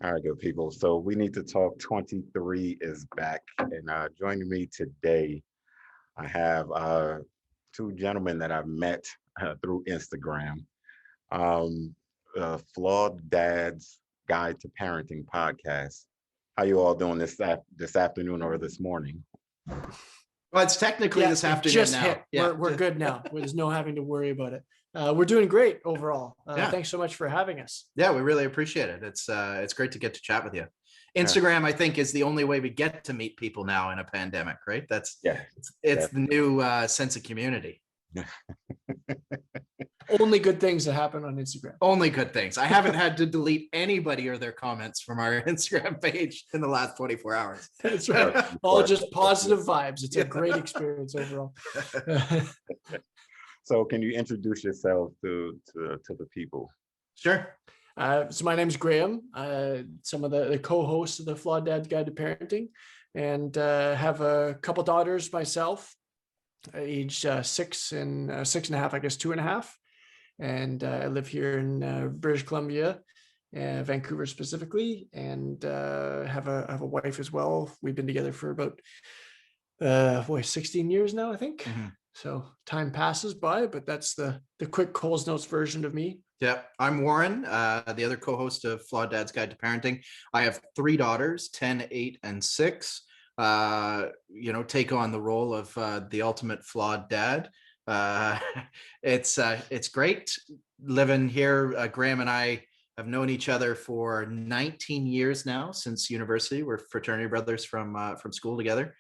All right, good people. So we need to talk 23 is back. And joining me today, I have two gentlemen that I've met through Instagram. Um, Flawed Dad's Guide to Parenting podcast. How you all doing this afternoon or this morning? Well, it's technically this it afternoon just now. hit. Yeah. We're good now. There's no having to worry about it. We're doing great overall. Yeah. Thanks so much for having us. Yeah, we really appreciate it. It's great to get to chat with you. Instagram, I think, is the only way we get to meet people now in a pandemic, right? It's the new sense of community. Only good things that happen on Instagram. Only good things. I haven't had to delete anybody or their comments from our Instagram page in the last 24 hours. That's right. All just positive vibes. It's a great experience overall. So can you introduce yourself to the people? Sure. So my name's Graham. Some of the co-hosts of the Flawed Dad's Guide to Parenting, and have a couple daughters myself, age 6 and 6.5, I guess 2.5. And I live here in British Columbia, Vancouver specifically, and have a wife as well. We've been together for about 16 years now, I think. Mm-hmm. So time passes by, but that's the quick Coles Notes version of me. Yeah, I'm Warren, the other co-host of Flawed Dad's Guide to Parenting. I have 3 daughters, 10, 8, and 6. Take on the role of the ultimate flawed dad. It's great living here. Graham and I have known each other for 19 years now, since university. We're fraternity brothers from school together.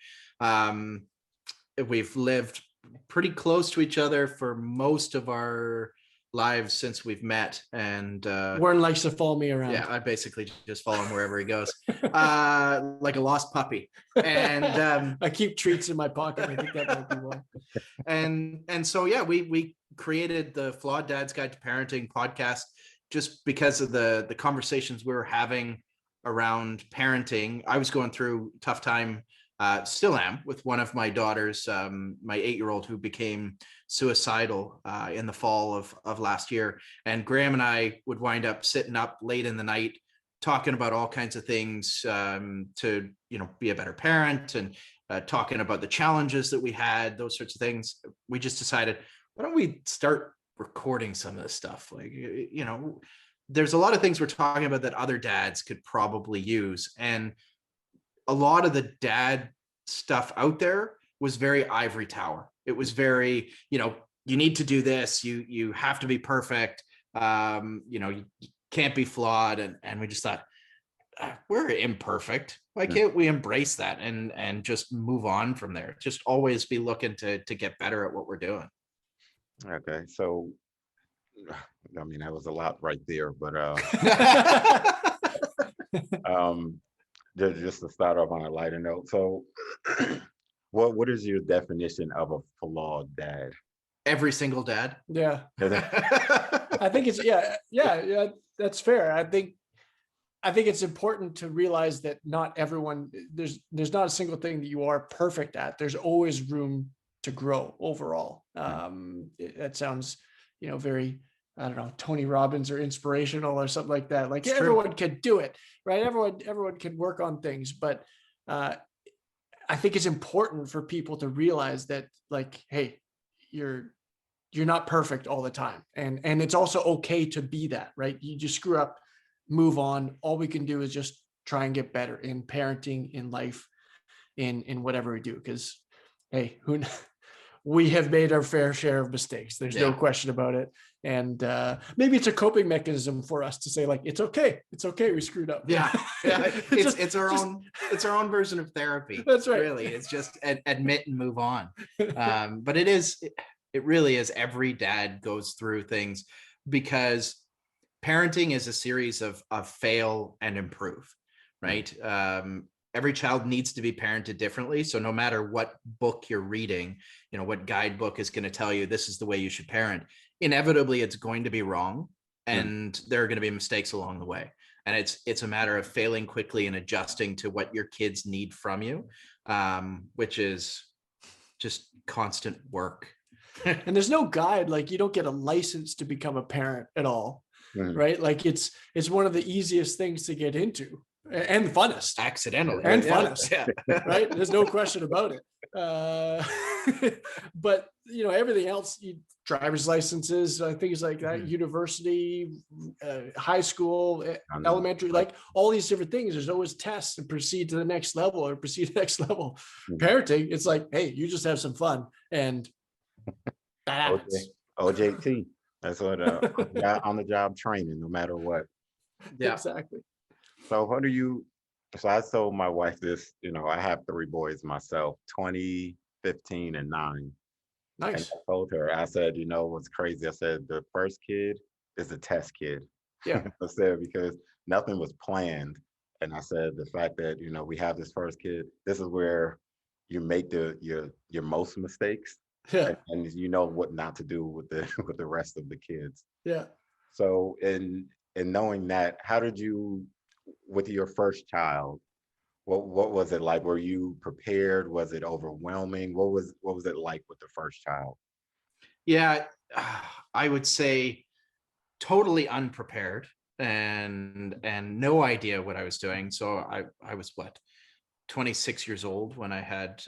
We've lived pretty close to each other for most of our lives since we've met, and Warren likes to follow me around. Yeah, I basically just follow him wherever he goes, like a lost puppy. And I keep treats in my pocket. I think that might be one. And so yeah, we created the Flawed Dad's Guide to Parenting podcast just because of the conversations we were having around parenting. I was going through a tough time. Still am, with one of my daughters, my 8-year-old, who became suicidal in the fall of last year. And Graham and I would wind up sitting up late in the night talking about all kinds of things to be a better parent, and talking about the challenges that we had, those sorts of things. We just decided, why don't we start recording some of this stuff? Like, there's a lot of things we're talking about that other dads could probably use. And a lot of the dad stuff out there was very ivory tower. It was very, you need to do this. You have to be perfect. You can't be flawed. And we just thought, we're imperfect. Why can't we embrace that and just move on from there? Just always be looking to get better at what we're doing. Okay. So, I mean, that was a lot right there, but just to start off on a lighter note. So what is your definition of a flawed dad? Every single dad. Yeah. I think it's yeah, that's fair. I think it's important to realize that not everyone, there's not a single thing that you are perfect at. There's always room to grow overall. That sounds, very, I don't know, Tony Robbins or inspirational or something like that. Like, everyone can do it, right? Everyone can work on things, but I think it's important for people to realize that, like, hey, you're not perfect all the time, and it's also okay to be that, right? You just screw up, move on. All we can do is just try and get better in parenting, in life, in whatever we do, because hey, we have made our fair share of mistakes. There's no question about it. And maybe it's a coping mechanism for us to say, like, it's okay. We screwed up. Yeah. It's our own version of therapy. That's right. Really, it's just admit and move on. But it really is. Every dad goes through things, because parenting is a series of fail and improve, right? Every child needs to be parented differently. So no matter what book you're reading, what guidebook is going to tell you this is the way you should parent, inevitably it's going to be wrong, and there are going to be mistakes along the way. And it's a matter of failing quickly and adjusting to what your kids need from you, which is just constant work. And there's no guide. Like, you don't get a license to become a parent at all. Mhm. right? Like it's one of the easiest things to get into and funnest Accidentally. and Yeah. funnest, right? There's no question about it. But everything else, driver's licenses, things like that, Mhm. university, high school, I know. elementary, like all these different things. There's always tests and proceed to the next level or proceed to the next level. Mhm. Parenting, it's like, hey, you just have some fun, and that happens. OJT. That's what on the job training, no matter what. Yeah. Exactly. So what do you? So I told my wife this. I have three boys myself, 20, 15, and 9. And Nice. I told her, I said, what's crazy? I said the first kid is a test kid. Yeah. I said because nothing was planned, and I said the fact that we have this first kid, this is where you make your most mistakes, Yeah. and you know what not to do with the with the rest of the kids. Yeah. So in knowing that, how did you with your first child? What was it like? Were you prepared? Was it overwhelming? What was it like with the first child? Yeah. I would say totally unprepared and no idea what I was doing. So I was what, 26 years old when I had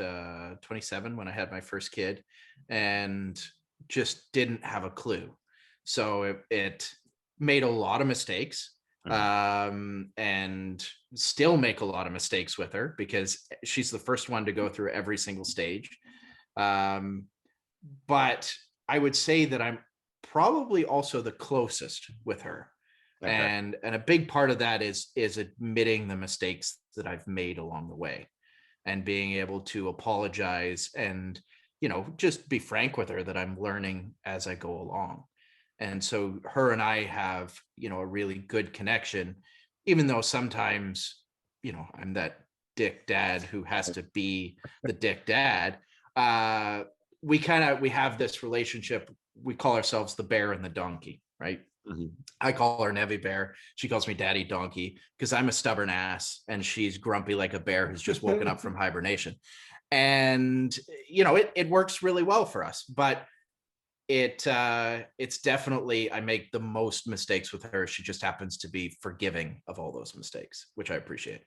27 when I had my first kid, and just didn't have a clue. So it made a lot of mistakes, Mhm. and still make a lot of mistakes with her because she's the first one to go through every single stage. Um, but I would say that I'm probably also the closest with her. Okay. And a big part of that is admitting the mistakes that I've made along the way and being able to apologize and just be frank with her that I'm learning as I go along. And so her and I have a really good connection, even though sometimes I'm that dick dad who has to be the dick dad. uh we have this relationship. We call ourselves the bear and the donkey, right? Mhm. I call her Nevy Bear. She calls me Daddy Donkey because I'm a stubborn ass and she's grumpy like a bear who's just woken up from hibernation. And it works really well for us. But it's definitely, I make the most mistakes with her. She just happens to be forgiving of all those mistakes, which I appreciate.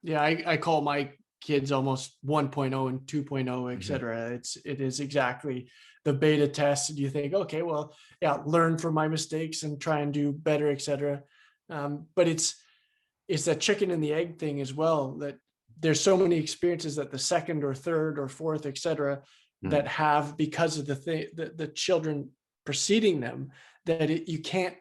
Yeah, I call my kids almost 1.0 and 2.0, et Mhm. cetera. It is exactly the beta test. And you think, okay, well, yeah, learn from my mistakes and try and do better, et cetera. But it's that chicken and the egg thing as well, that there's so many experiences that the second or third or fourth, et cetera, that Mhm. have, because of the children preceding them, that it can't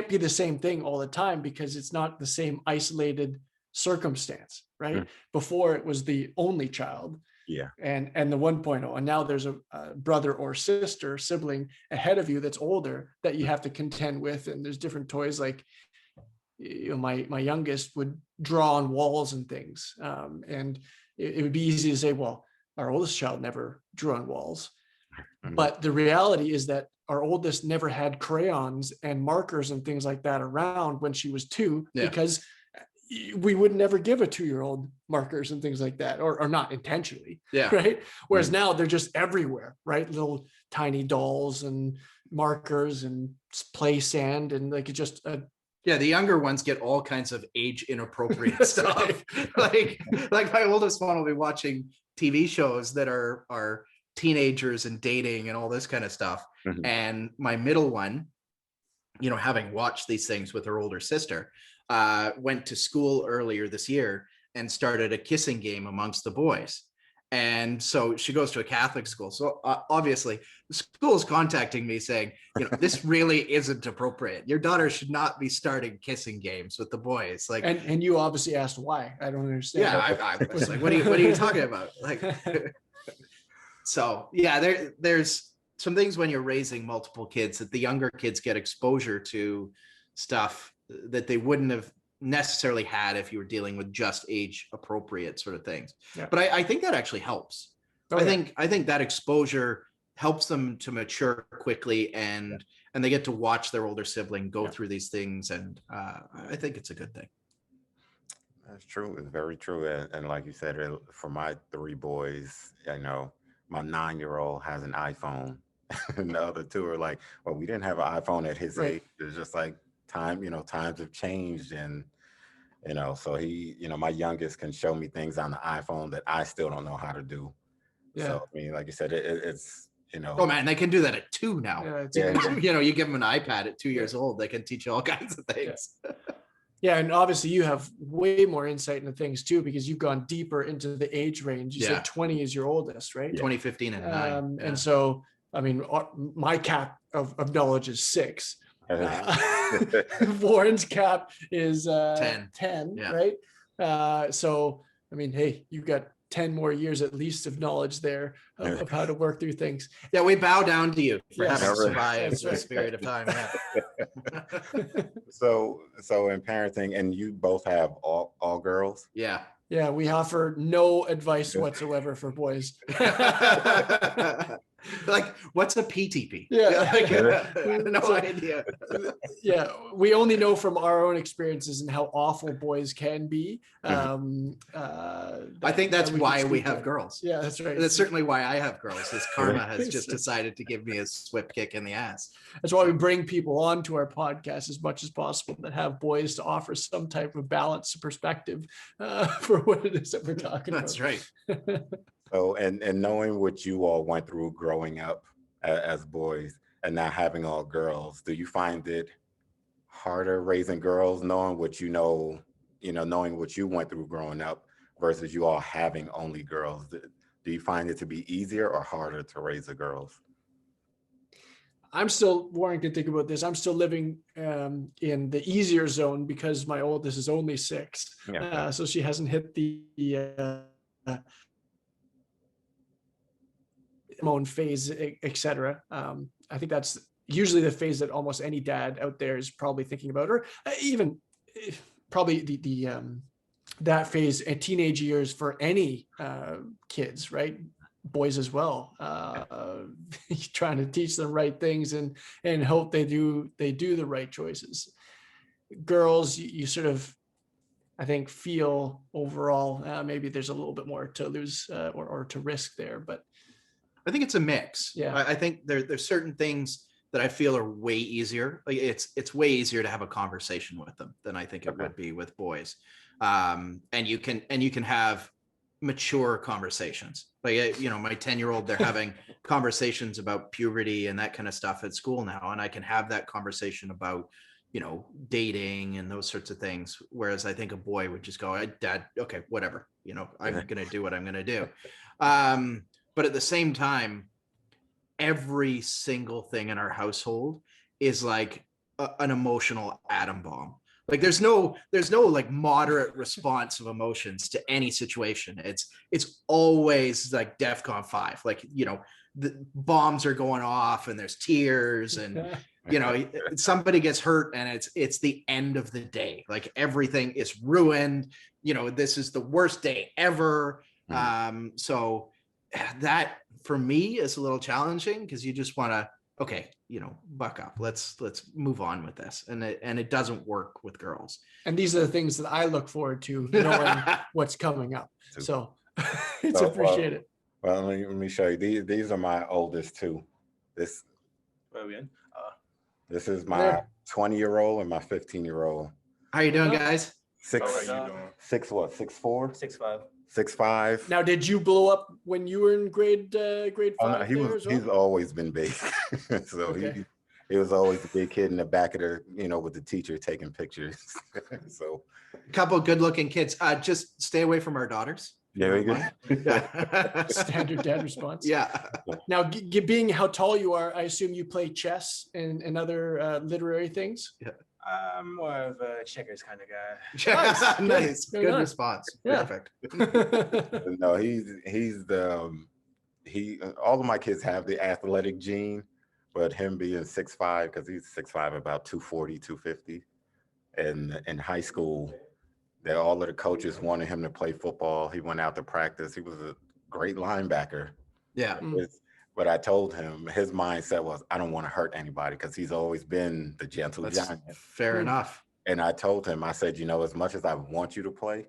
be the same thing all the time because it's not the same isolated circumstance, right? Mhm. Before it was the only child Yeah. and the 1.0, and now there's a brother or sister sibling ahead of you that's older that you have to contend with, and there's different toys. Like my youngest would draw on walls and things, and it would be easy to say, well, our oldest child never drew on walls, Mhm. but the reality is that our oldest never had crayons and markers and things like that around when she was 2, Yeah. because we would never give a 2-year-old markers and things like that, or not intentionally. Yeah. Right. Whereas Mhm. now they're just everywhere, right? Little tiny dolls and markers and play sand, and like it just Yeah, the younger ones get all kinds of age inappropriate stuff. Right. like my oldest one will be watching TV shows that are teenagers and dating and all this kind of stuff. Mhm. And my middle one, having watched these things with her older sister, went to school earlier this year and started a kissing game amongst the boys. And so she goes to a Catholic school. So obviously, the school is contacting me saying, this really isn't appropriate. Your daughter should not be starting kissing games with the boys. Like, and you obviously asked why. I don't understand. yeah, I was like, what are you talking about? Like, so yeah, there's some things when you're raising multiple kids that the younger kids get exposure to stuff that they wouldn't have necessarily had if you were dealing with just age appropriate sort of things. Yeah. But I think that actually helps. Oh, yeah. I think that exposure helps them to mature quickly, and they get to watch their older sibling go Yeah. through these things, and I think it's a good thing. That's true. It's very true. And like you said, for my three boys, my 9-year-old has an iPhone. and the other two are like, well, we didn't have an iPhone at his Right. age. It's just like times have changed, and so my youngest can show me things on the iPhone that I still don't know how to do. Yeah. So I mean, like you said, it's Oh man, they can do that at 2 now. Yeah, it's Yeah. amazing. You give them an iPad at 2 years old, they can teach you all kinds of things. Yeah, and obviously you have way more insight into things too, because you've gone deeper into the age range. You Yeah. said 20 is your oldest, right? 2015 and 9. And so, I mean, my cap of knowledge is 6. Warren's cap is 10, Yeah. right? So, I mean, hey, you've got 10 more years at least of knowledge there of how to work through things. Yeah, we bow down to you for Yes. having survived That's right. this period of time. Yeah. So in parenting, and you both have all girls. Yeah. Yeah, we offer no advice whatsoever for boys. Like, what's a PTP? Yeah. No idea. Yeah, we only know from our own experiences and how awful boys can be. I think that's that why can we speak have to. girls. Yeah, that's right. That's certainly why I have girls. Is karma has just decided to give me a swift kick in the ass. That's why we bring people onto our podcast as much as possible that have boys to offer some type of balanced perspective for what it is that we're talking That's about. right. So and knowing what you all went through growing up as boys, and now having all girls, do you find it harder raising girls, knowing what knowing what you went through growing up versus you all having only girls? Do you find it to be easier or harder to raise the girls? I'm still, Warren can think about this. I'm still living in the easier zone because my oldest is only 6. Yeah. So she hasn't hit the hormone phase, etc. I think that's usually the phase that almost any dad out there is probably thinking about, or even probably the that phase at teenage years for any kids, right? Boys as well, trying to teach them right things and hope they do the right choices. Girls, you sort of, I think, feel overall maybe there's a little bit more to lose or to risk there, but I think it's a mix. Yeah. I think there's certain things that I feel are way easier. Like it's way easier to have a conversation with them than I think it would be with boys. And you can have mature conversations. Like, my 10-year-old, they're having conversations about puberty and that kind of stuff at school now. And I can have that conversation about, dating and those sorts of things. Whereas I think a boy would just go, Dad, okay, whatever, I'm going to do what I'm going to do. But at the same time, every single thing in our household is like an emotional atom bomb. Like there's no like moderate response of emotions to any situation. It's always like DEFCON 5. Like, the bombs are going off and there's tears and somebody gets hurt and it's the end of the day. Like everything is ruined. This is the worst day ever. So that for me is a little challenging because you just want to, okay, buck up. Let's move on with this. And it doesn't work with girls. And these are the things that I look forward to, knowing what's coming up. So it's appreciated. Well, let me show you. These are my oldest two. This Where are we in? This is my 20-year-old and my 15-year-old. How you doing, guys? 6'4", 6'5". 6'5". Now, did you blow up when you were in grade 5? Oh, no, he's always been big. So Okay. he was always the big kid in the back of the, with the teacher taking pictures. So A couple of good-looking kids. Just stay away from our daughters. there we go. Standard dad response. Yeah. Now, being how tall you are, I assume you play chess and other literary things. I'm more of a checkers kind of guy. Nice. Very Good nice. response. Yeah. Perfect. No, all of my kids have the athletic gene, but him being 6'5", because he's 6'5", about 240, 250. And in high school, all of the coaches wanted him to play football. He went out to practice. He was a great linebacker. Yeah. But I told him his mindset was, I don't want to hurt anybody because he's always been the gentle That's giant. fair enough. And I told him, I said, as much as I want you to play,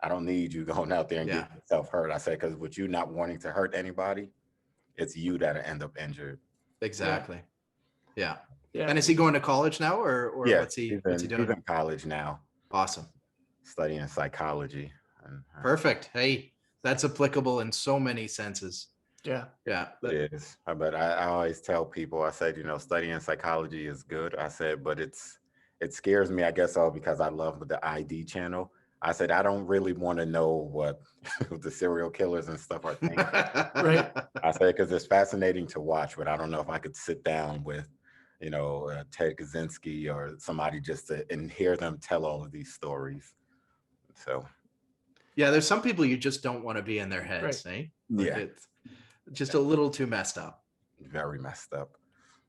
I don't need you going out there and getting yourself hurt. I said, because with you not wanting to hurt anybody, it's you that'll end up injured. Exactly. Yeah. Yeah. And is he going to college now, or Yeah, what's he he's doing? in college now, Awesome. studying psychology. And, Perfect. Hey, that's applicable in so many senses. Yeah. Yeah. it is. But I always tell people, I said, studying psychology is good. I said, but it scares me, I guess, all because I love the ID channel. I said, I don't really want to know what the serial killers and stuff are thinking. Right. I said, because it's fascinating to watch, but I don't know if I could sit down with, Ted Kaczynski or somebody just and hear them tell all of these stories. So, Yeah, there's some people you just don't want to be in their heads, eh? Like yeah, it's just a little too messed up. very messed up.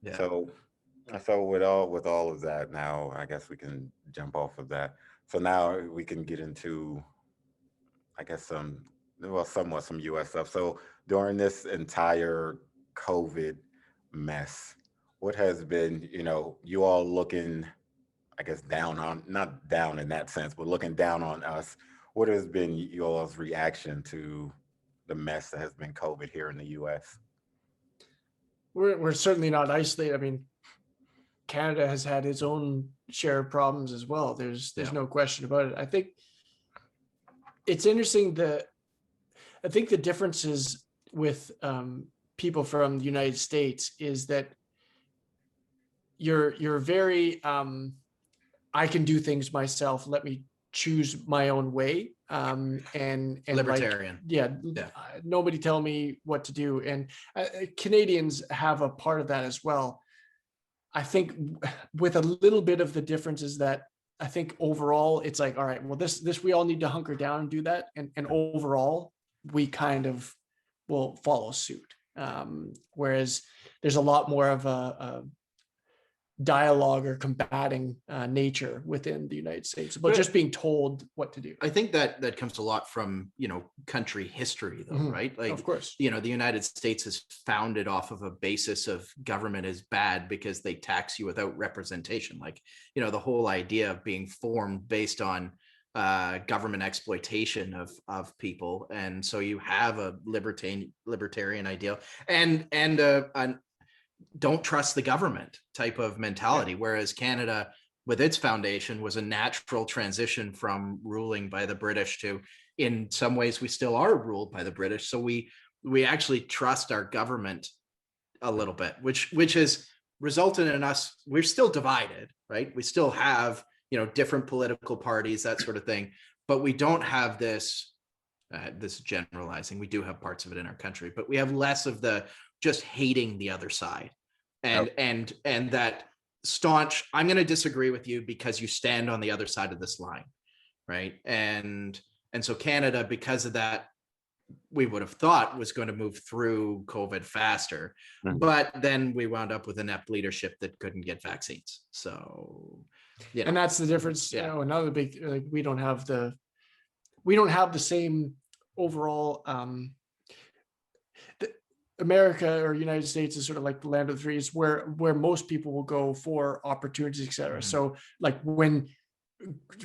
Yeah. So with all of that, now I guess we can jump off of that. So now we can get into, I guess, somewhat some U.S. stuff. So during this entire COVID mess, what has been, you all looking, I guess, not down in that sense, but looking down on us, what has been y'all's reaction to the mess that has been COVID here in the U.S.? We're certainly not isolated. I mean, Canada has had its own share of problems as well. There's no question about it. I think it's interesting that I think the differences with people from the United States is that you're very I can do things myself. Let me choose my own way. And Libertarian. Nobody tell me what to do. And Canadians have a part of that as well. I think with a little bit of the difference is that I think overall it's like, all right, well, this we all need to hunker down and do that. And overall, we kind of will follow suit. Whereas there's a lot more of a dialogue or combating nature within the United States, but just being told what to do. I think that comes a lot from, country history though, right? Like, of course, the United States is founded off of a basis of government is bad because they tax you without representation. Like, the whole idea of being formed based on government exploitation of people. And so you have a libertarian ideal and don't trust the government type of mentality. Whereas Canada, with its foundation, was a natural transition from ruling by the British to, in some ways, we still are ruled by the British. So we actually trust our government a little bit, which has resulted in us, we're still divided, right? We still have, different political parties, that sort of thing, but we don't have this generalizing. We do have parts of it in our country, but we have less of the just hating the other side and that staunch, I'm going to disagree with you because you stand on the other side of this line, right? And so Canada, because of that, we would have thought was going to move through COVID faster, but then we wound up with inept leadership that couldn't get vaccines. So, and that's the difference. Another big, like, we don't have the same overall. America or United States is sort of like the land of the free, is where most people will go for opportunities, et cetera. So like when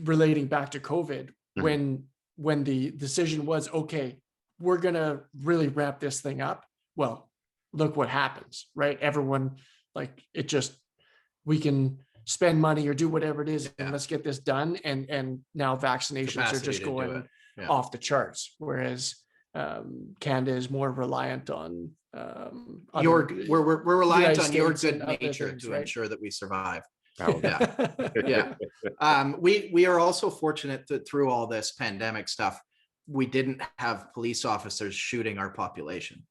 relating back to COVID, when the decision was, okay, we're going to really ramp this thing up. Well, look what happens, right? Everyone, like, it just, we can spend money or do whatever it is and let's get this done. And now vaccinations are just going off the charts. Whereas Canada is more reliant on we're reliant on your good nature to ensure that we survive. We are also fortunate that through all this pandemic stuff, we didn't have police officers shooting our population,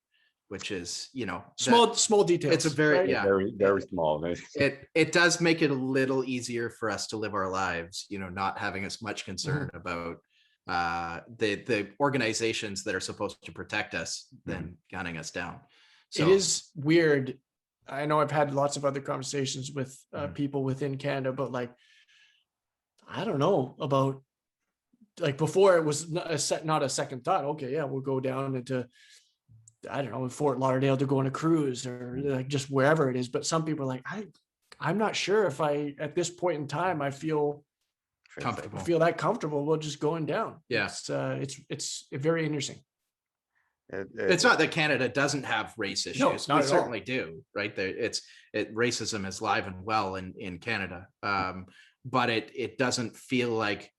which is, small details. It's a very, very, very small. It does make it a little easier for us to live our lives, not having as much concern about the organizations that are supposed to protect us than gunning us down. So it is weird. I know I've had lots of other conversations with people within Canada, but like, I don't know about, like, before it was not a second thought. Okay, yeah, we'll go down into, I don't know, Fort Lauderdale to go on a cruise or like just wherever it is. But some people are like, I'm not sure if at this point in time, I feel that comfortable. We're just going down. Yeah. It's very interesting. It's not that Canada doesn't have race issues. No, We not at all. certainly do, right? Racism is live and well in Canada, but it doesn't feel like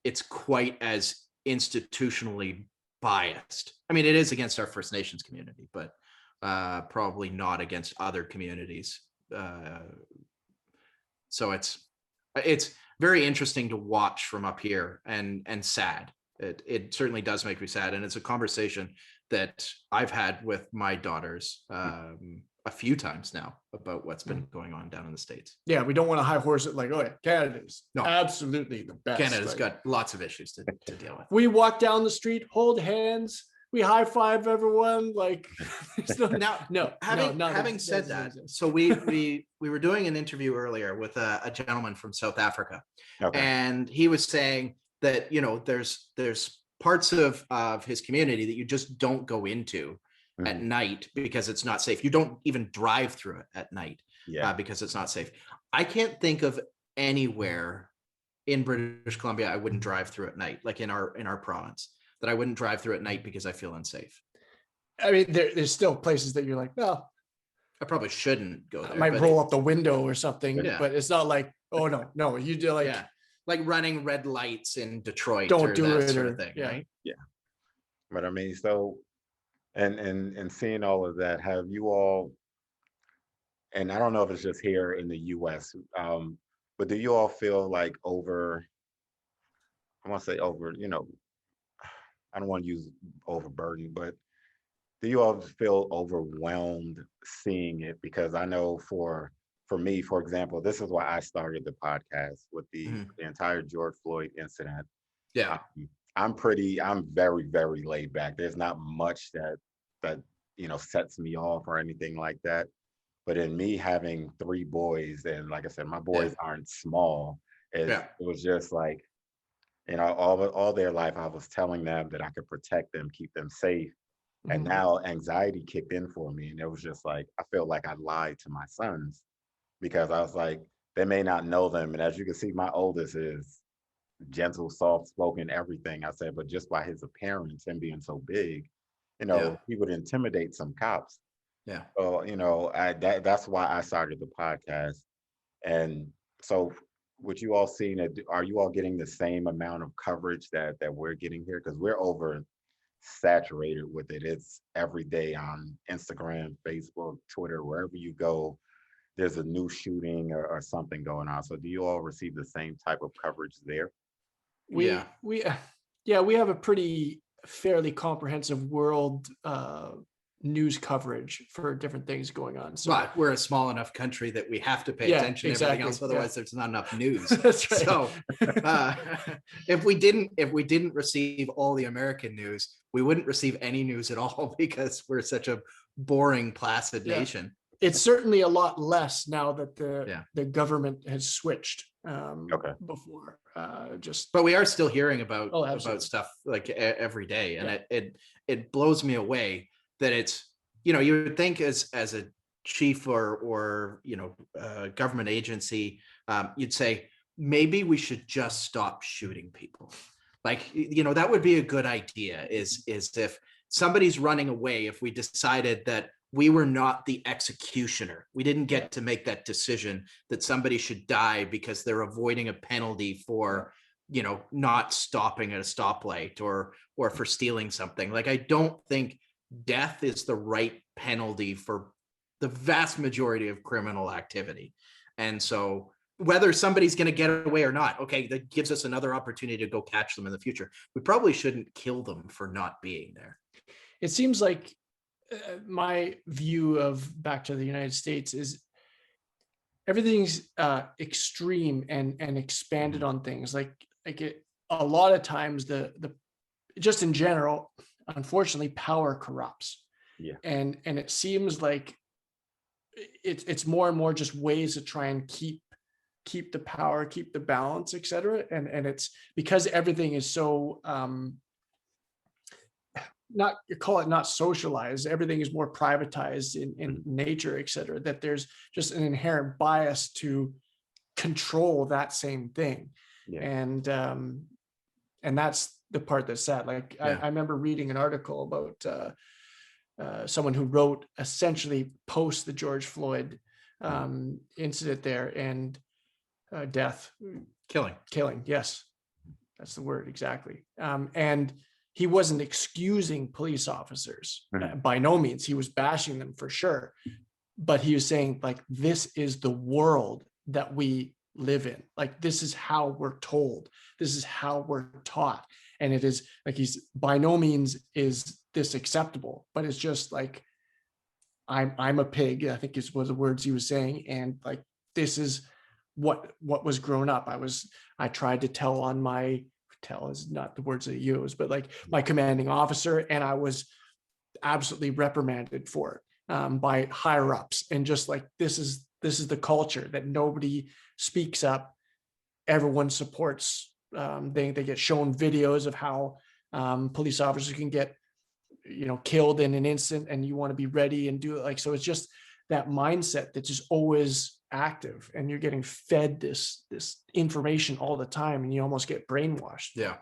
it's quite as institutionally biased. I mean, it is against our First Nations community, but probably not against other communities. So it's very interesting to watch from up here, and sad. It certainly does make me sad, and it's a conversation that I've had with my daughters a few times now about what's been going on down in the States. Yeah, we don't want to high horse it like, oh yeah, Canada's No. absolutely the best. Canada's got lots of issues to deal with. We walk down the street, hold hands, we high five everyone. Like, having said that, so we were doing an interview earlier with a gentleman from South Africa, and he was saying that there's parts of his community that you just don't go into at night because it's not safe. You don't even drive through it at night because it's not safe. I can't think of anywhere in British Columbia I wouldn't drive through at night, like in our province, that I wouldn't drive through at night because I feel unsafe. I mean, there's still places that you're like, no, I probably shouldn't go there. I might roll up the window or something, but it's not like, oh no, you do like running red lights in Detroit. Don't do that it sort of thing, right? Yeah. But I mean, so and seeing all of that, have you all, and I don't know if it's just here in the US, but do you all feel like I want to say over, I don't want to use overburdened, but do you all feel overwhelmed seeing it? Because I know for me, for example, this is why I started the podcast with the entire George Floyd incident. Yeah. I'm very, very laid back. There's not much that sets me off or anything like that. But in me having 3 boys, and like I said, my boys aren't small, it was just like, all their life I was telling them that I could protect them, keep them safe. And now anxiety kicked in for me. And it was just like, I felt like I lied to my sons, because I was like, they may not know them. And as you can see, my oldest is gentle, soft-spoken, everything. I said, but just by his appearance and being so big, he would intimidate some cops. Yeah. So, that's why I started the podcast. And so with you all seeing it, are you all getting the same amount of coverage that we're getting here? Because we're over saturated with it. It's every day on Instagram, Facebook, Twitter, wherever you go, there's a new shooting or something going on. So do you all receive the same type of coverage there? We have a pretty fairly comprehensive world news coverage for different things going on. So but we're a small enough country that we have to pay attention to everything else. Otherwise, there's not enough news. That's right. So if we didn't receive all the American news, we wouldn't receive any news at all, because we're such a boring, placid nation. It's certainly a lot less now that the government has switched. Before, but we are still hearing about stuff like every day, and it blows me away that it's, you would think as a chief or government agency, you'd say maybe we should just stop shooting people. Like, that would be a good idea, is if somebody's running away, if we decided that we were not the executioner, we didn't get to make that decision that somebody should die because they're avoiding a penalty for, not stopping at a stoplight or for stealing something. Like, I don't think death is the right penalty for the vast majority of criminal activity. And so whether somebody's going to get away or not, okay, that gives us another opportunity to go catch them in the future. We probably shouldn't kill them for not being there. It seems like my view of back to the United States is everything's extreme and expanded on things. Like a lot of times the just in general, unfortunately, power corrupts. Yeah. And it seems like it's more and more just ways to try and keep the power, keep the balance, et cetera. And it's because everything is so not socialized, everything is more privatized in nature, et cetera, that there's just an inherent bias to control that same thing. Yeah. And the part that's sad. Like Yeah. I remember reading an article about someone who wrote essentially post the George Floyd incident there, and death, killing. Yes, that's the word exactly. And he wasn't excusing police officers by no means. He was bashing them for sure, but he was saying like, this is the world that we live in. Like, this is how we're told. This is how we're taught. And it is like, he's by no means is this acceptable, but it's just like, I'm a pig, I think was the words he was saying. And like, this is what was grown up. I tried to tell is not the words that you use, but like my commanding officer, and I was absolutely reprimanded for it by higher ups. And just like, this is the culture that nobody speaks up. Everyone supports. They get shown videos of how police officers can get, killed in an instant, and you want to be ready and do it. Like, so it's just that mindset that's just always active, and you're getting fed this information all the time, and you almost get brainwashed. Yeah.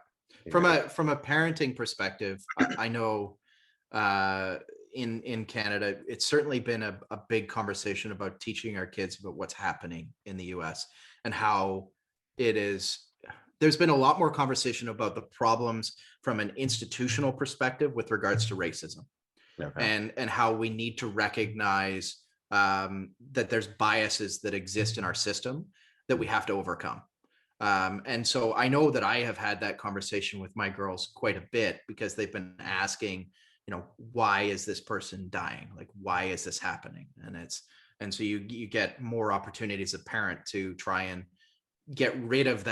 From a parenting perspective, I know in Canada, it's certainly been a big conversation about teaching our kids about what's happening in the US and how it is. There's been a lot more conversation about the problems from an institutional perspective with regards to racism, and how we need to recognize that there's biases that exist in our system that we have to overcome. And so I know that I have had that conversation with my girls quite a bit, because they've been asking, why is this person dying? Like, why is this happening? And so you get more opportunities as a parent to try and get rid of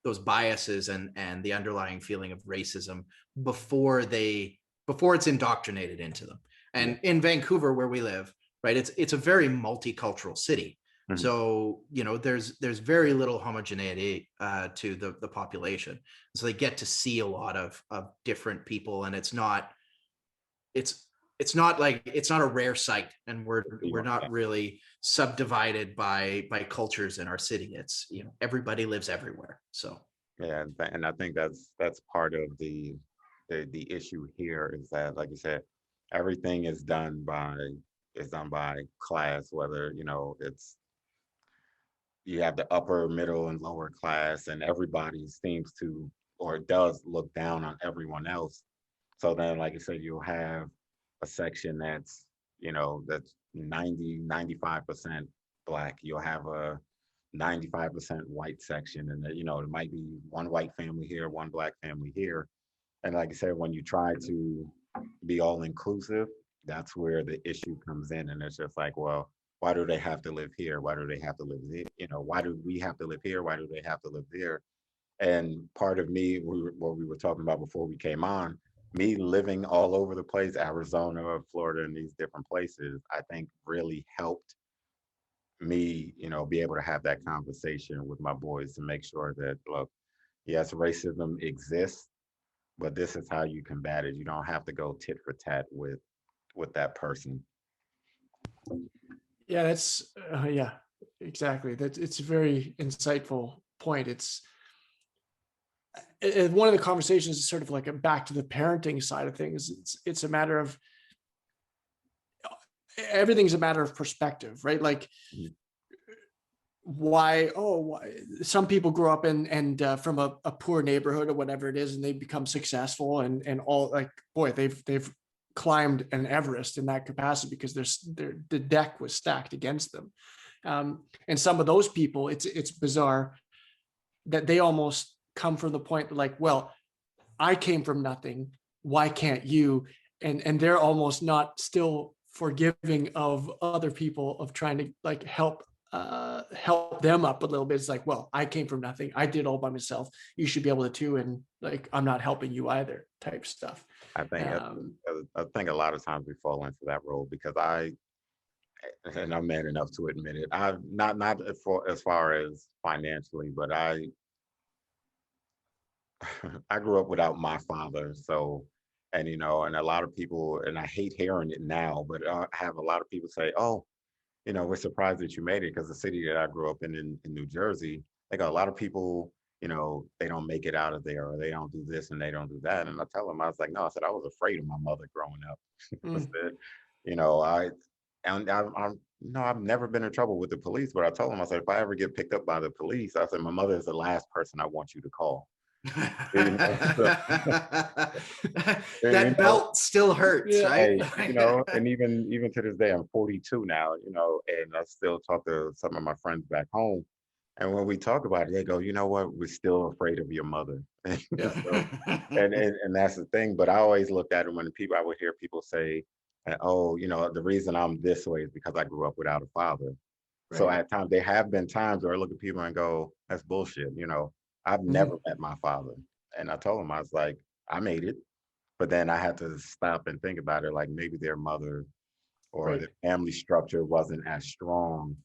those biases and the underlying feeling of racism before it's indoctrinated into them. And in Vancouver, where we live, right, it's a very multicultural city. So, there's very little homogeneity to the population. So they get to see a lot of different people, and it's not a rare sight, and we're not really subdivided by cultures in our city. It's, everybody lives everywhere. So yeah, and I think that's part of the issue here, is that, like you said, everything is done by class, whether it's, you have the upper, middle, and lower class, and everybody seems to, or does, look down on everyone else. So then, like I said, you'll have a section that's 95% Black. You'll have a 95% white section, and it might be one white family here, one Black family here. And like I said, when you try to be all inclusive, that's where the issue comes in. And it's just like, well, why do they have to live here? Why do they have to live there? Why do we have to live here? Why do they have to live there? And part of me, what we were talking about before we came on, me living all over the place, Arizona, Florida, and these different places, I think really helped me, be able to have that conversation with my boys to make sure that, look, yes, racism exists, but this is how you combat it. You don't have to go tit for tat with that person. Yeah, that's exactly. It's a very insightful point. One of the conversations is sort of like back to the parenting side of things. It's a matter of, everything's a matter of perspective, right? Like, why some people grow up and from a poor neighborhood or whatever it is, and they become successful and all, like, boy, they've climbed an Everest in that capacity because the deck was stacked against them. And some of those people, it's bizarre that they almost come from the point like, well, I came from nothing, why can't you? And they're almost not still forgiving of other people, of trying to like help them up a little bit. It's like, well, I came from nothing, I did all by myself, you should be able to too, and like, I'm not helping you either, type stuff. I think a lot of times we fall into that role, because and I'm man enough to admit it, I've not as far as financially, but I grew up without my father. So, and and a lot of people, and I hate hearing it now, but I have a lot of people say, oh, we're surprised that you made it, because the city that I grew up in New Jersey, they got a lot of people, they don't make it out of there, or they don't do this and they don't do that. And I tell them, I was like, no, I said, I was afraid of my mother growing up. I Mm. said, I'm I've never been in trouble with the police, but I told them, I said, if I ever get picked up by the police, I said, my mother is the last person I want you to call. That belt still hurts, Yeah. right? And even to this day, I'm 42 now, and I still talk to some of my friends back home. And when we talk about it, they go, you know what? We're still afraid of your mother. Yeah. So, and that's the thing. But I always looked at it when I would hear people say, oh, the reason I'm this way is because I grew up without a father. So Right. at times, there have been times where I look at people and go, that's bullshit. I've never met my father. And I told him, I was like, I made it. But then I had to stop and think about it, like maybe their mother or Right. the family structure wasn't as strong,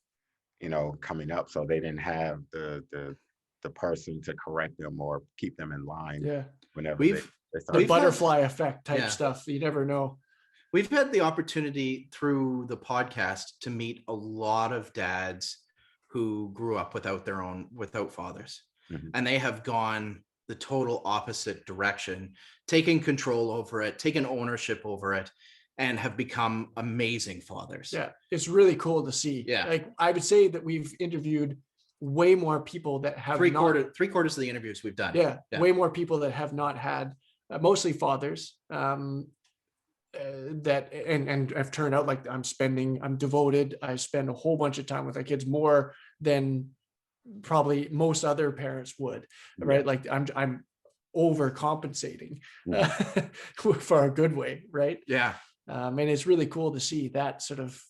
coming up. So they didn't have the person to correct them or keep them in line Yeah. whenever they We've The started. We've had- butterfly effect type Yeah. stuff. You never know. We've had the opportunity through the podcast to meet a lot of dads who grew up without fathers. Mhm. And they have gone the total opposite direction, taking control over it, taking ownership over it, and have become amazing fathers. Yeah. It's really cool to see. Yeah. Like I would say that we've interviewed way more people that have Three not, quarters of the interviews we've done. yeah, Yeah. way more people that have not had, mostly fathers, that and have turned out like I'm devoted. I spend a whole bunch of time with my kids, more than probably most other parents would, right? Like I'm overcompensating for a good way, right? Yeah. And it's really cool to see that sort of,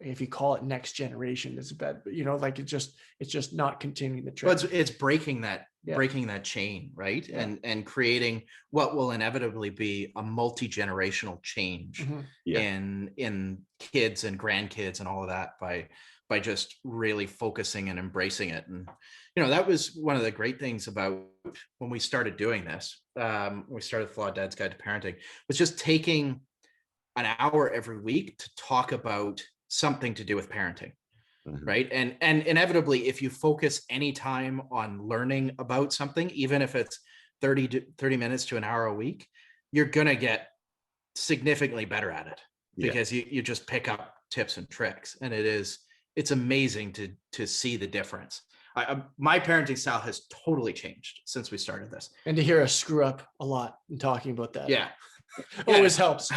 if you call it next generation, it's bad, but like it's just not continuing the Well, trend. it's breaking that Yeah. breaking that chain, right? Yeah. And creating what will inevitably be a multi-generational change Mhm. Yeah. in kids and grandkids and all of that by just really focusing and embracing it. And that was one of the great things about when we started doing this. We started Flawed Dad's Guide to Parenting, was just taking an hour every week to talk about something to do with parenting. Mhm. Right. And inevitably, if you focus any time on learning about something, even if it's 30 minutes to an hour a week, you're going to get significantly better at it Yeah. because you just pick up tips and tricks. And it's amazing to see the difference. My parenting style has totally changed since we started this. And to hear us screw up a lot and talking about that. Yeah. Always helps.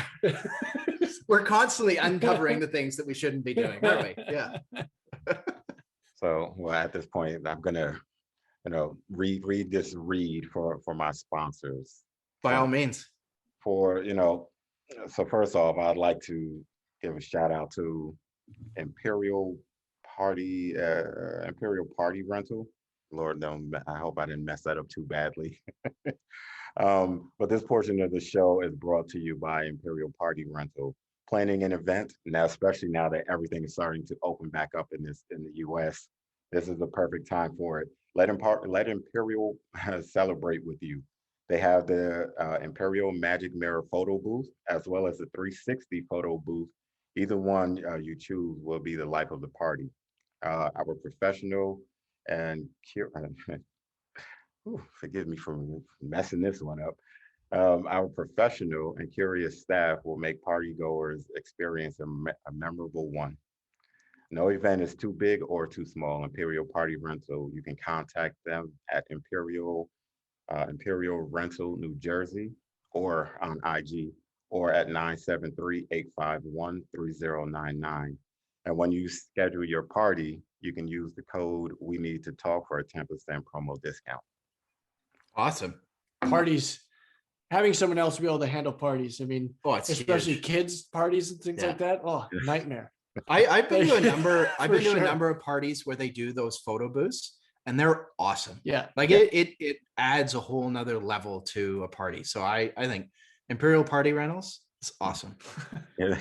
We're constantly uncovering the things that we shouldn't be doing, aren't we? Yeah. So, well, at this point, I'm gonna, read this read for my sponsors. By all means. So first off, I'd like to give a shout out to Imperial Party Rental. Lord, I hope I didn't mess that up too badly. But this portion of the show is brought to you by Imperial Party Rental. Planning an event now, especially now that everything is starting to open back up in the U.S. This is the perfect time for it. Let Imperial celebrate with you. They have the Imperial Magic Mirror photo booth, as well as the 360 photo booth. Either one you choose will be the life of the party. Our professional and forgive me for messing this one up. Our professional and curious staff will make partygoers experience a memorable one. No event is too big or too small. Imperial Party Rental. You can contact them at Imperial Rental New Jersey, or on IG, or at 973-851-3099. And when you schedule your party, you can use the code We Need to Talk for a 10% promo discount. Awesome. Parties, having someone else be able to handle parties. I mean, it's especially huge. kids parties and things Yeah. like that. Oh, nightmare. I've been to a number. I've For been to sure. a number of parties where they do those photo booths, and they're awesome. Yeah. Like it adds a whole nother level to a party. So I think Imperial Party Rentals is awesome. Yeah.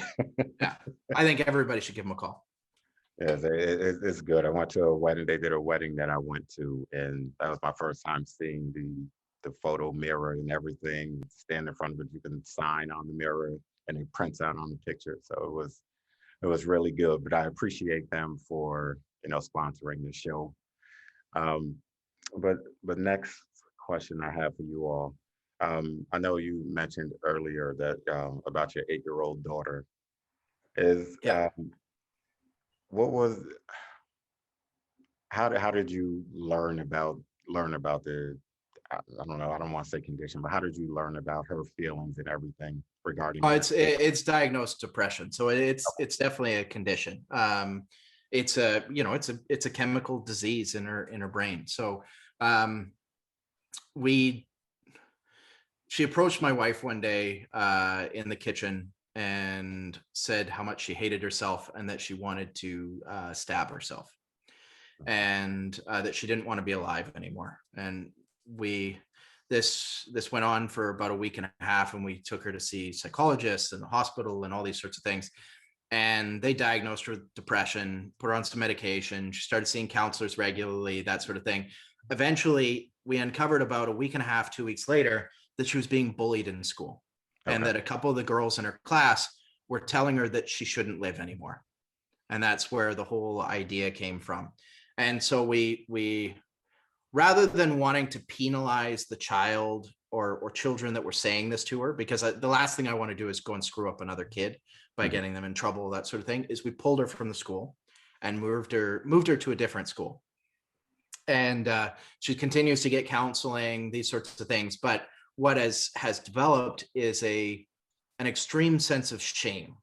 Yeah, I think everybody should give them a call. Yes, it's good. I went to a wedding. They did a wedding that I went to, and that was my first time seeing the photo mirror and everything. Stand in front of it, you can sign on the mirror, and it prints out on the picture. So it was really good. But I appreciate them for sponsoring the show. but next question I have for you all. I know you mentioned earlier that about your 8-year-old daughter. Is Yeah. what was how did you learn about the I don't know, I don't want to say condition, but how did you learn about her feelings and everything regarding Oh, mental? it's diagnosed depression, so it's definitely a condition. It's a it's a chemical disease in her brain. So um, we she approached my wife one day in the kitchen and said how much she hated herself and that she wanted to stab herself, and that she didn't want to be alive anymore. And we this went on for about a week and a half, and we took her to see psychologists in the hospital and all these sorts of things. And they diagnosed her with depression, put her on some medication. She started seeing counselors regularly, that sort of thing. Eventually, we uncovered about a week and a half, 2 weeks later, that she was being bullied in school, and Okay. that a couple of the girls in her class were telling her that she shouldn't live anymore. And that's where the whole idea came from. And so we rather than wanting to penalize the child or children that were saying this to her, because the last thing I want to do is go and screw up another kid by Mhm. getting them in trouble, that sort of thing, is we pulled her from the school and moved her to a different school. And she continues to get counseling, these sorts of things. But what has developed is an extreme sense of shame.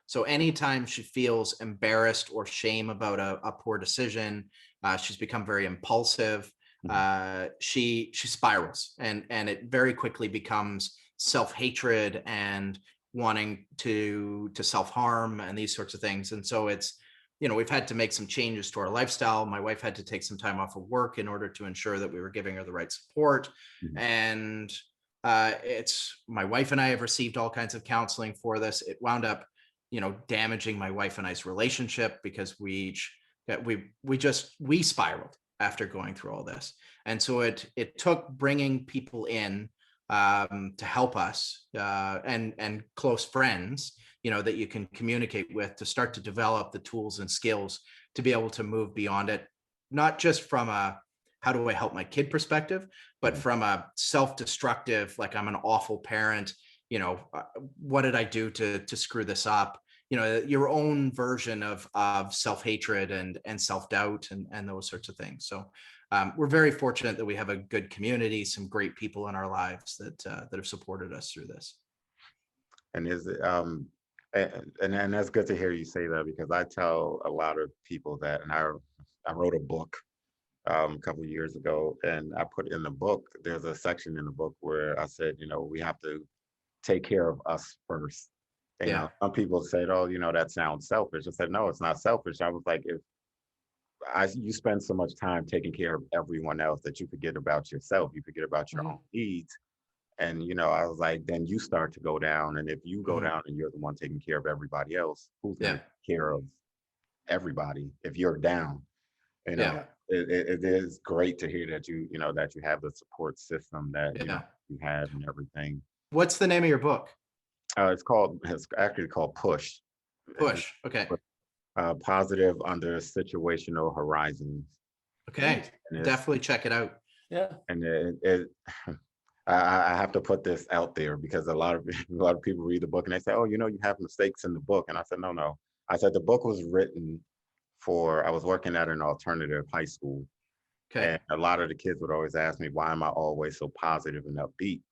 So anytime she feels embarrassed or shame about a poor decision, she's become very impulsive. Mhm. She spirals, and it very quickly becomes self-hatred and wanting to self-harm and these sorts of things. And so it's, we've had to make some changes to our lifestyle. My wife had to take some time off of work in order to ensure that we were giving her the right support. Mhm. And it's my wife and I have received all kinds of counseling for this. It wound up, damaging my wife and I's relationship because we spiraled after going through all this. And so it took bringing people in to help us, and close friends, that you can communicate with, to start to develop the tools and skills to be able to move beyond it, not just from a how do I help my kid perspective, but Mhm. from a self-destructive, like I'm an awful parent, what did I do to screw this up? Your own version of self-hatred and self-doubt and those sorts of things. So we're very fortunate that we have a good community, some great people in our lives that have supported us through this. And is it and that's good to hear you say that because I tell a lot of people that, and I wrote a book a couple of years ago, and I put in the book. There's a section in the book where I said, we have to take care of us first. Yeah. Some people said, "Oh, that sounds selfish." I said, "No, it's not selfish." I was like, if you spend so much time taking care of everyone else that you forget about yourself, you forget about your own Hmm. needs. And I was like, then you start to go down. And if you go Hmm. down and you're the one taking care of everybody else, who's going Yeah. to take care of everybody if you're down? You know, Yeah. Yeah. it is great to hear that that you have the support system that Yeah. you have and everything. What's the name of your book? It's actually called Push. And Push. Okay. Positive under situational horizons. Okay. Neat. And it's Definitely check it out. Yeah. and it I have to put this out there because a lot of a lot of people read the book and they say, "Oh, you have mistakes in the book." And I said, "No, no." I said the book was written I was working at an alternative high school, Okay. and a lot of the kids would always ask me, "Why am I always so positive and upbeat?"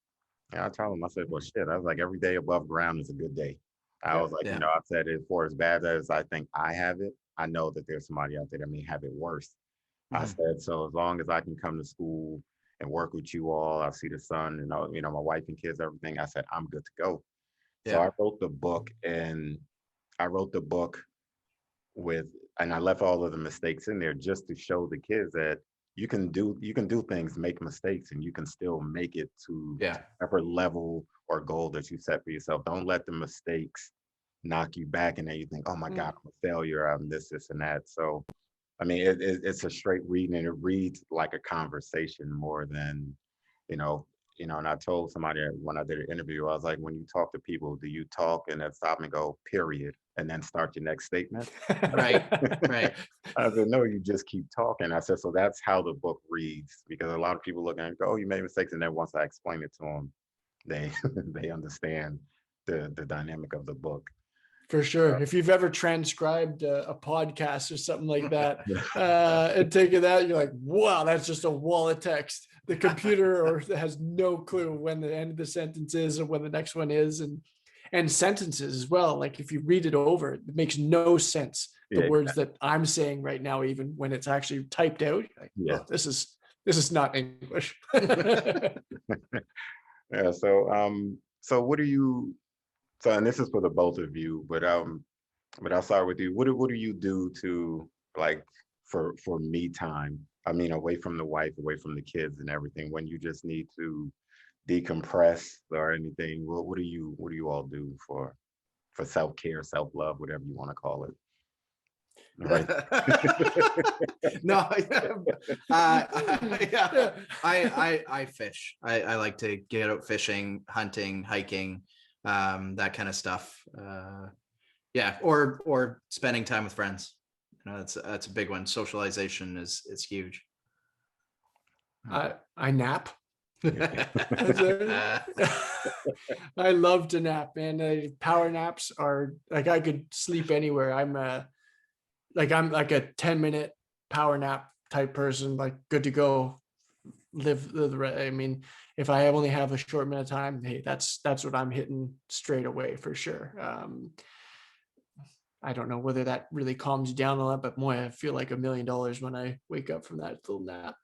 And I tell them, I said, "Well, shit." I was like, "Every day above ground is a good day." I Yeah. was like, Yeah. I said, for as bad as I think I have it, I know that there's somebody out there that may have it worse. I Hmm. said, so as long as I can come to school and work with you all, I see the sun and all, my wife and kids, everything. I said, I'm good to go. So Yeah. I wrote the book I wrote the book with, and I left all of the mistakes in there just to show the kids that you can do things, make mistakes, and you can still make it to Yeah. whatever level or goal that you set for yourself. Don't let the mistakes knock you back and then you think, oh my God, Mm. I'm a failure. I'm this and that. So I mean, it's a straight read and it reads like a conversation more than, you know, you know, and I told somebody when I did an interview, I was like, when you talk to people, do you talk and then stop and go, period, and then start your next statement? Right, right. I said, no, you just keep talking. I said, so that's how the book reads, because a lot of people look and go, oh, you made mistakes. And then once I explain it to them, they they understand the dynamic of the book. For sure. If you've ever transcribed a podcast or something like that, and taken that, you're like, wow, that's just a wall of text. The computer has no clue when the end of the sentence is or when the next one is, and sentences as well. Like if you read it over, it makes no sense. The Yeah, words that I'm saying right now, even when it's actually typed out, like, yeah. oh, this is not English. Yeah. So what do you? So, and this is for the both of you, but I'll start with you. What do you do to, like, for me time? I mean, away from the wife, away from the kids and everything, when you just need to decompress or anything. What do you all do for self-care, self-love, whatever you want to call it? Right. No, yeah, I fish. I like to get out fishing, hunting, hiking, that kind of stuff. Yeah, or spending time with friends. You know, that's a big one. Socialization is huge. I nap. I love to nap, man. Power naps are like, I could sleep anywhere. I'm like a 10-minute power nap type person, like good to go. I mean, if I only have a short amount of time, hey, that's what I'm hitting straight away for sure. I don't know whether that really calms you down a lot, but boy, I feel like $1 million when I wake up from that little nap.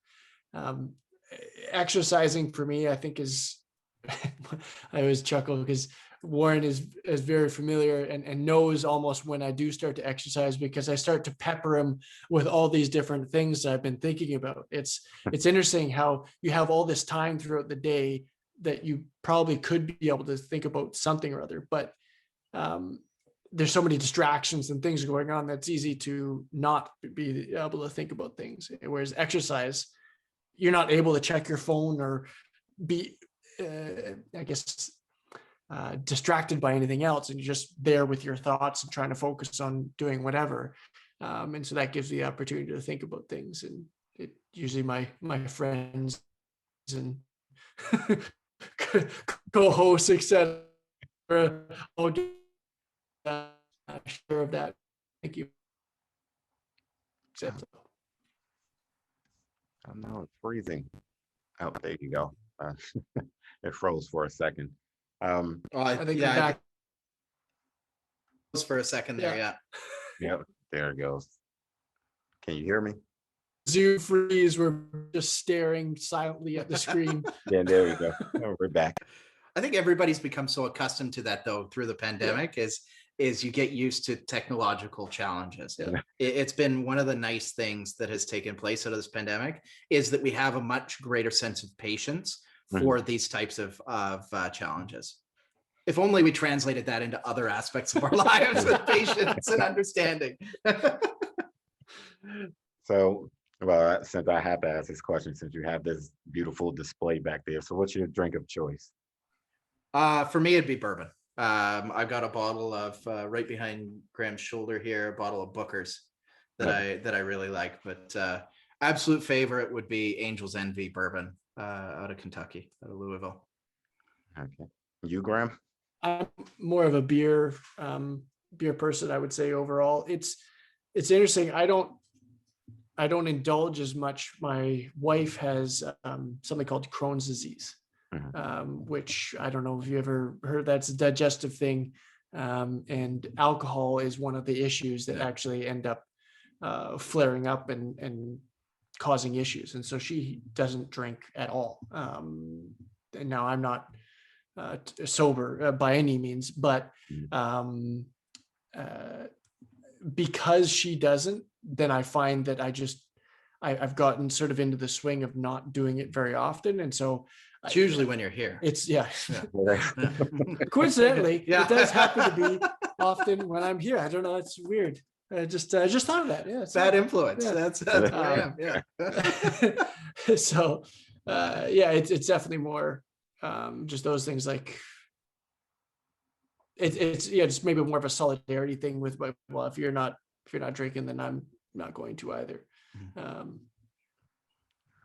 Exercising for me, I think is, I always chuckle because Warren is very familiar and knows almost when I do start to exercise, because I start to pepper him with all these different things that I've been thinking about. It's interesting how you have all this time throughout the day that you probably could be able to think about something or other, but there's so many distractions and things going on that's easy to not be able to think about things. Whereas exercise, you're not able to check your phone or be, I guess, distracted by anything else, and you're just there with your thoughts and trying to focus on doing whatever. And so that gives you the opportunity to think about things. And it usually my friends and co-hosts, etc., all get share of that. Thank you. Oh no, it's freezing. Oh, there you go. It froze for a second. I think yeah, back for a second there. Yeah. Yep, there it goes. Can you hear me? Zoom freeze. We're just staring silently at the screen. Yeah, there we go. Oh, we're back. I think everybody's become so accustomed to that, though, through the pandemic. Is you get used to technological challenges. Yeah. It's been one of the nice things that has taken place out of this pandemic, is that we have a much greater sense of patience for these types of challenges. If only we translated that into other aspects of our lives with patience and understanding. So, well, since I have to ask this question, since you have this beautiful display back there, so what's your drink of choice? For me, it'd be bourbon. I've got a bottle of right behind Graham's shoulder here, a bottle of Booker's that I really like. But absolute favorite would be Angel's Envy bourbon out of Kentucky, out of Louisville. Okay, you, Graham? I'm more of a beer person, I would say. Overall, it's interesting. I don't indulge as much. My wife has something called Crohn's disease. Which I don't know if you ever heard. That's a digestive thing, and alcohol is one of the issues that actually end up flaring up and causing issues. And so she doesn't drink at all. And now I'm not sober by any means, but because she doesn't, then I find that I've gotten sort of into the swing of not doing it very often, and so. It's usually when you're here. It's coincidentally, it does happen to be often when I'm here. I don't know. It's weird. I just thought of that. Yeah. Bad influence. Yeah. That's where I am. Yeah. So, yeah, it's definitely more just those things like it's just maybe more of a solidarity thing with, well, if you're not drinking, then I'm not going to either.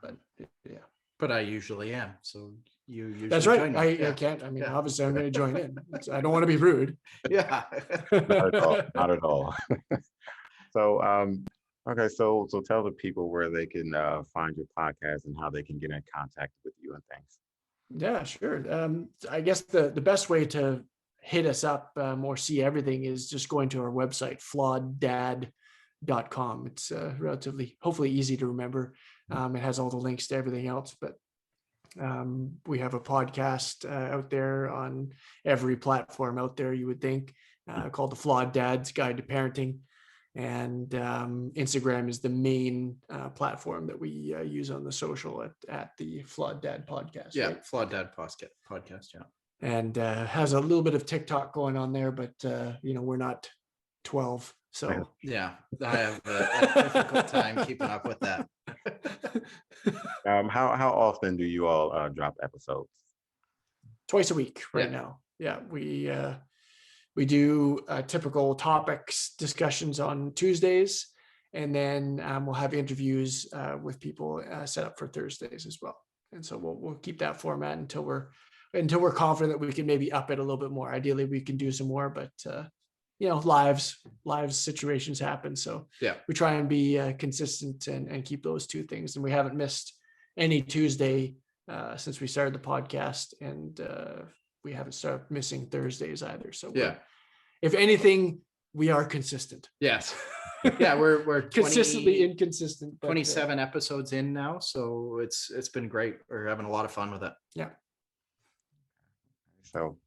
But yeah. But I usually am. So you usually That's right. join me. I can't. I mean, obviously, I'm going to join in. I don't want to be rude. Yeah. Not at all. Not at all. So, okay. So tell the people where they can find your podcast and how they can get in contact with you and things. Yeah, sure. I guess the best way to hit us up or see everything is just going to our website, flaweddad.com. It's relatively, hopefully easy to remember. It has all the links to everything else, but we have a podcast out there on every platform out there, you would think, called the Flawed Dad's Guide to Parenting. And Instagram is the main platform that we use on the social at the Flawed Dad podcast. Yeah, right? Flawed Dad podcast. Yeah. And has a little bit of TikTok going on there, but we're not 12, so Yeah, I have a difficult time keeping up with that. How often do you all drop episodes? twice a week right now. Yeah, we do typical topics discussions on Tuesdays, and then we'll have interviews with people set up for Thursdays as well. And so we'll keep that format until we're confident that we can maybe up it a little bit more. Ideally, we can do some more, but lives situations happen. So we try and be consistent and keep those two things. And we haven't missed any Tuesday since we started the podcast, and we haven't started missing Thursdays either. So if anything, we are consistent. Yes. Yeah, we're consistently inconsistent. But, 27 episodes in now, so it's been great. We're having a lot of fun with it. Yeah. So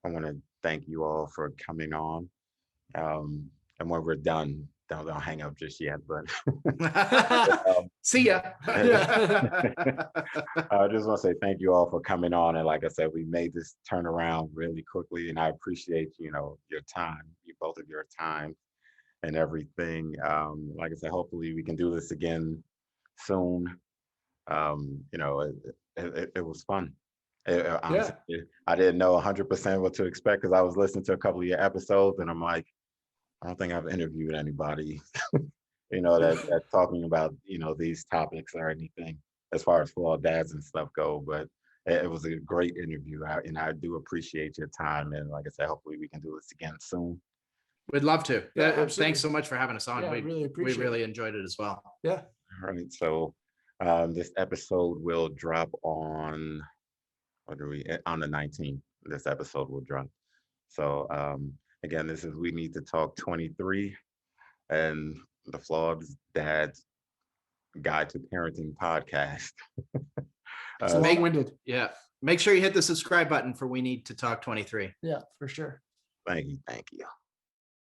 I want to thank you all for coming on. And when we're done, don't hang up just yet, but see ya. I just want to say thank you all for coming on. And like I said, we made this turnaround really quickly, and I appreciate, your time, both of your time and everything. Like I said, hopefully we can do this again soon. It was fun. Honestly, I didn't know 100% what to expect because I was listening to a couple of your episodes, and I'm like, I don't think I've interviewed anybody, that's talking about, these topics or anything as far as flawed dads and stuff go. But it was a great interview, and I do appreciate your time. And like I said, hopefully we can do this again soon. We'd love to. Yeah, thanks so much for having us on. Yeah, we really enjoyed it as well. Yeah. All right. So this episode will drop on the 19th. This episode will drop. So again, this is We Need to Talk 23 and the Flawed Dad's Guide to Parenting podcast. It's long-winded. Yeah. Make sure you hit the subscribe button for We Need to Talk 23. Yeah, for sure. Thank you.